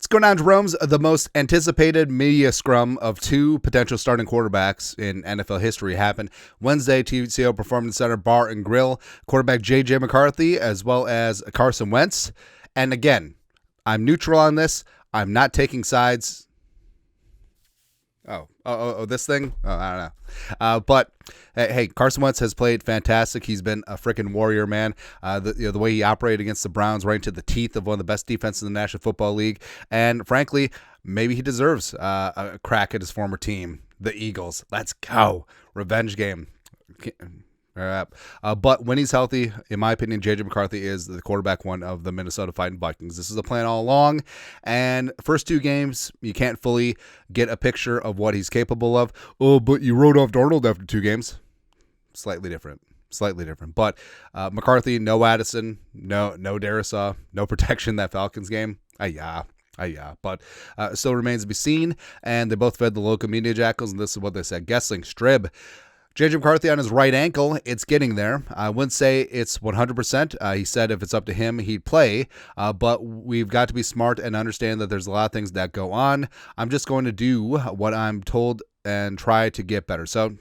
going on, Jerome's the most anticipated media scrum of two potential starting quarterbacks in NFL history happened Wednesday. TCO Performance Center Bar and Grill, quarterback J.J. McCarthy, as well as Carson Wentz. And again, I'm neutral on this. I'm not taking sides. This thing? I don't know. But hey, Carson Wentz has played fantastic. He's been a freaking warrior, man. The way he operated against the Browns, right into the teeth of one of the best defenses in the National Football League. And frankly, maybe he deserves a crack at his former team, the Eagles. Let's go. Revenge game. But when he's healthy, in my opinion, J.J. McCarthy is the quarterback one of the Minnesota Fighting Vikings. This is the plan all along. And first two games, you can't fully get a picture of what he's capable of. Oh, but you wrote off Darnold after two games. Slightly different. But McCarthy, no Addison, no Darisaw, no protection that Falcons game. But still remains to be seen. And they both fed the local media jackals, and this is what they said. Gessling, Strib. J.J. McCarthy on his right ankle, it's getting there. I wouldn't say it's 100%. He said if it's up to him, he'd play. But we've got to be smart and understand that there's a lot of things that go on. I'm just going to do what I'm told and try to get better. So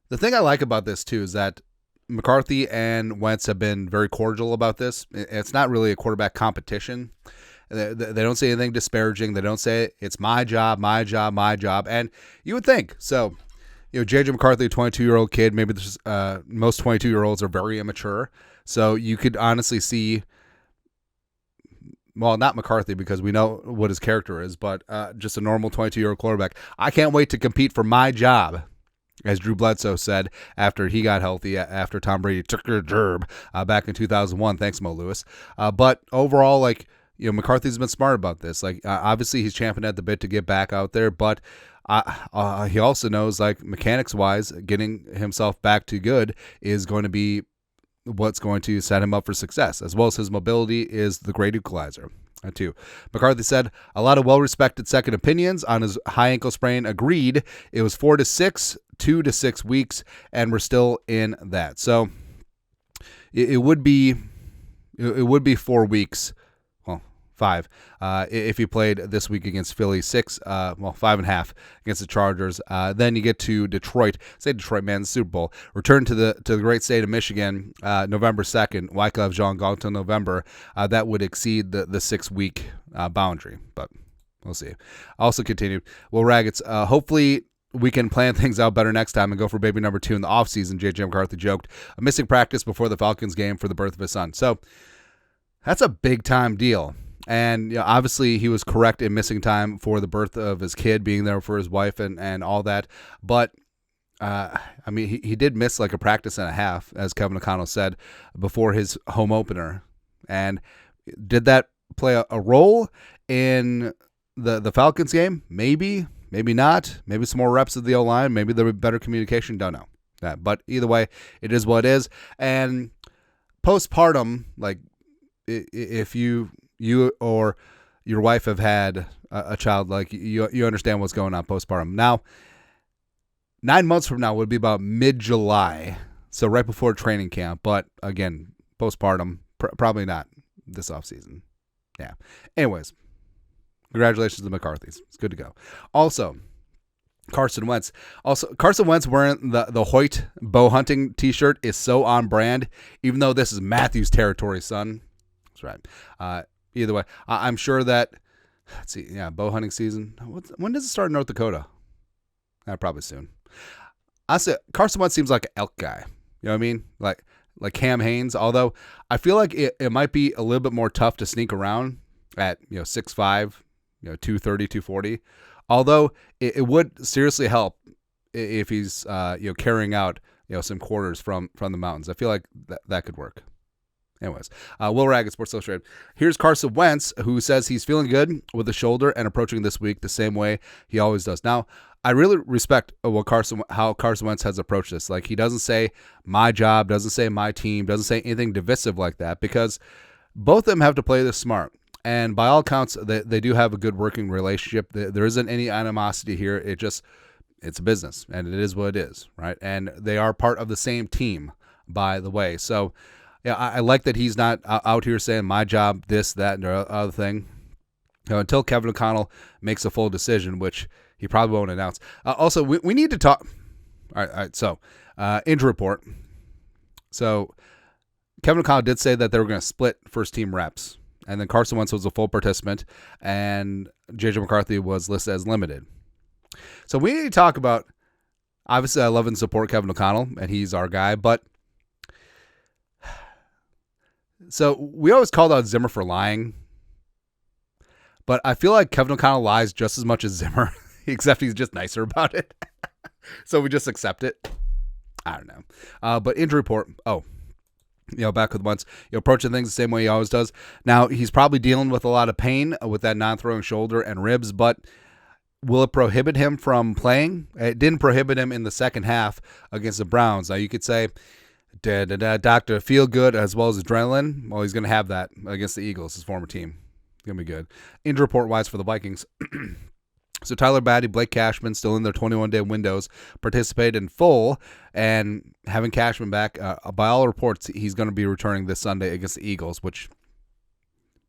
the thing I like about this, too, is that McCarthy and Wentz have been very cordial about this. It's not really a quarterback competition. They don't say anything disparaging. They don't say it's my job. And you would think. So, J.J. McCarthy, a 22-year-old kid, maybe most 22-year-olds are very immature. So you could honestly see, well, not McCarthy because we know what his character is, but just a normal 22-year-old quarterback. I can't wait to compete for my job, as Drew Bledsoe said after he got healthy, after Tom Brady took your gerb back in 2001. Thanks, Mo Lewis. But overall, McCarthy's been smart about this. Obviously, he's champing at the bit to get back out there, but he also knows, mechanics-wise, getting himself back to good is going to be what's going to set him up for success, as well as his mobility is the great equalizer, too. McCarthy said a lot of well-respected second opinions on his high ankle sprain agreed it was 2 to 6 weeks, and we're still in that. So it would be 4 weeks. 5 if he played this week against Philly. 5.5 against the Chargers. Then you get to Detroit. Say Detroit, man, the Super Bowl. Return to the great state of Michigan November 2nd. Wycliffe Jean gone till November. That would exceed the 6-week boundary, but we'll see. Also continued. Well, Raggets, hopefully we can plan things out better next time and go for baby number 2 in the offseason, J.J. McCarthy joked. A missing practice before the Falcons game for the birth of his son. So that's a big-time deal. And obviously he was correct in missing time for the birth of his kid, being there for his wife and all that. But, he did miss a practice and a half, as Kevin O'Connell said, before his home opener. And did that play a role in the Falcons game? Maybe, maybe not. Maybe some more reps of the O-line. Maybe there would be better communication. Don't know. But either way, it is what it is. And postpartum, if you or your wife have had a child, you understand what's going on postpartum. Now, 9 months from now would be about mid-July, so right before training camp. But again, postpartum, probably not this offseason. Yeah. Anyways, congratulations to McCarthy's. It's good to go. Also, Carson Wentz wearing the Hoyt bow hunting T-shirt is so on brand, even though this is Matthew's territory, son. That's right. Either way, I'm sure that, let's see, bow hunting season. When does it start in North Dakota? Probably soon. I said Carson Wentz seems like an elk guy. You know what I mean? Like Cam Hanes, although I feel like it might be a little bit more tough to sneak around at 6'5", 230, 240. Although it would seriously help if he's carrying out some quarters from the mountains. I feel like that could work. Anyways, Will Raggett, Sports Illustrated. Here's Carson Wentz, who says he's feeling good with the shoulder and approaching this week the same way he always does. Now, I really respect how Carson Wentz has approached this. He doesn't say my job, doesn't say my team, doesn't say anything divisive like that, because both of them have to play this smart. And by all accounts, they do have a good working relationship. There isn't any animosity here. It's a business, and it is what it is, right? And they are part of the same team, by the way. So, yeah, I like that he's not out here saying my job, this, that, and the other thing. until Kevin O'Connell makes a full decision, which he probably won't announce. Also, we need to talk. All right. So, injury report. So, Kevin O'Connell did say that they were going to split first-team reps. And then Carson Wentz was a full participant, and J.J. McCarthy was listed as limited. So we need to talk about, obviously I love and support Kevin O'Connell, and he's our guy, but so we always called out Zimmer for lying, but I feel like Kevin O'Connell lies just as much as Zimmer, except he's just nicer about it. So we just accept it. I don't know. But injury report, back with Wentz, approaching things the same way he always does. Now, he's probably dealing with a lot of pain with that non-throwing shoulder and ribs, but will it prohibit him from playing? It didn't prohibit him in the second half against the Browns. Now, you could say, Dr. Feel Good as well as adrenaline. Well, he's going to have that against the Eagles, his former team. It's going to be good. Injury report-wise for the Vikings. So Tyler Batty, Blake Cashman, still in their 21-day windows, participated in full, and having Cashman back, by all reports, he's going to be returning this Sunday against the Eagles, which,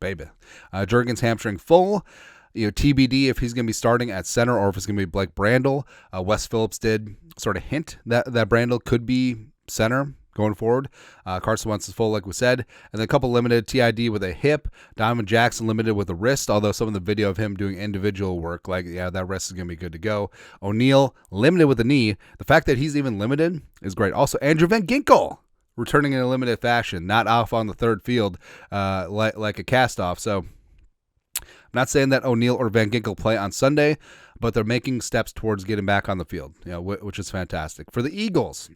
baby. Jurgens hamstring full. TBD if he's going to be starting at center or if it's going to be Blake Brandel. Wes Phillips did sort of hint that Brandel could be center going forward. Carson Wentz is full, like we said. And then a couple limited. TID with a hip. Donovan Jackson limited with a wrist, although some of the video of him doing individual work, that wrist is going to be good to go. O'Neal limited with a knee. The fact that he's even limited is great. Also, Andrew Van Ginkel returning in a limited fashion, not off on the third field like a cast-off. So I'm not saying that O'Neal or Van Ginkel play on Sunday, but they're making steps towards getting back on the field, which is fantastic. For the Eagles,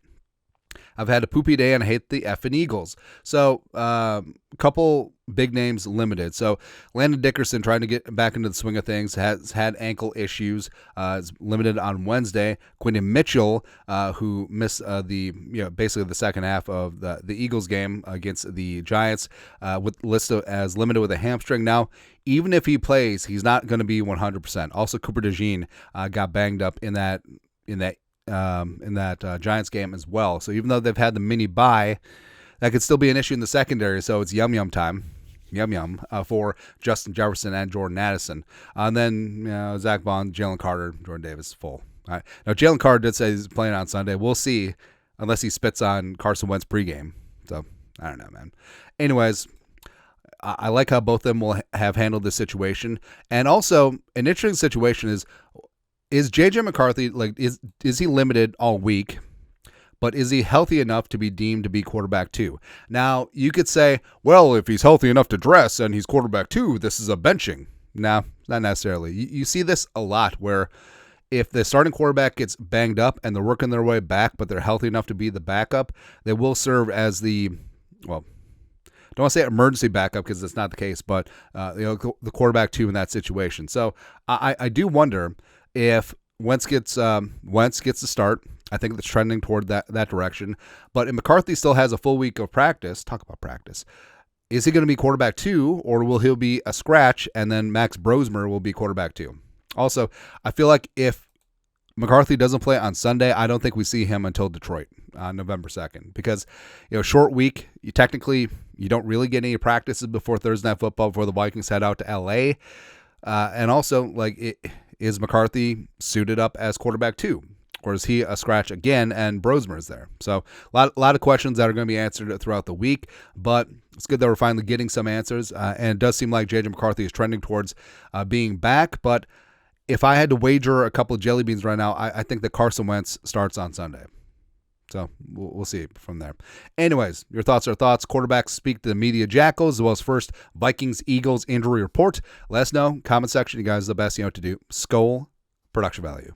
I've had a poopy day and I hate the effing Eagles. So, a couple big names limited. So, Landon Dickerson trying to get back into the swing of things, has had ankle issues, is limited on Wednesday. Quinton Mitchell, who missed basically the second half of the Eagles game against the Giants, listed as limited with a hamstring. Now, even if he plays, he's not going to be 100%. Also, Cooper DeJean got banged up in that Giants game as well. So even though they've had the mini bye, that could still be an issue in the secondary. So it's yum time. For Justin Jefferson and Jordan Addison. And then Zach Bond, Jalen Carter, Jordan Davis, full. All right. Now, Jalen Carter did say he's playing on Sunday. We'll see, unless he spits on Carson Wentz pregame. So, I don't know, man. Anyways, I like how both of them will have handled this situation. And also, an interesting situation is J.J. McCarthy, is he limited all week, but is he healthy enough to be deemed to be quarterback 2? Now, you could say, well, if he's healthy enough to dress and he's quarterback 2, this is a benching. No, not necessarily. You see this a lot where if the starting quarterback gets banged up and they're working their way back, but they're healthy enough to be the backup, they will serve as don't want to say emergency backup because that's not the case, but the quarterback 2 in that situation. So I do wonder if Wentz gets the start. I think it's trending toward that direction. But if McCarthy still has a full week of practice, talk about practice, is he going to be quarterback 2 or will he be a scratch and then Max Brosmer will be quarterback 2? Also, I feel like if McCarthy doesn't play on Sunday, I don't think we see him until Detroit on November 2nd because, short week, you don't really get any practices before Thursday Night Football before the Vikings head out to L.A. And also, is McCarthy suited up as quarterback 2? Or is he a scratch again and Brosmer is there? So a lot of questions that are going to be answered throughout the week, but it's good that we're finally getting some answers. And it does seem like J.J. McCarthy is trending towards being back. But if I had to wager a couple of jelly beans right now, I think that Carson Wentz starts on Sunday. So we'll see from there. Anyways, your thoughts are thoughts. Quarterbacks speak to the media jackals, as well as first Vikings-Eagles injury report. Let us know. Comment section. You guys are the best. You know what to do. Skol. Production value.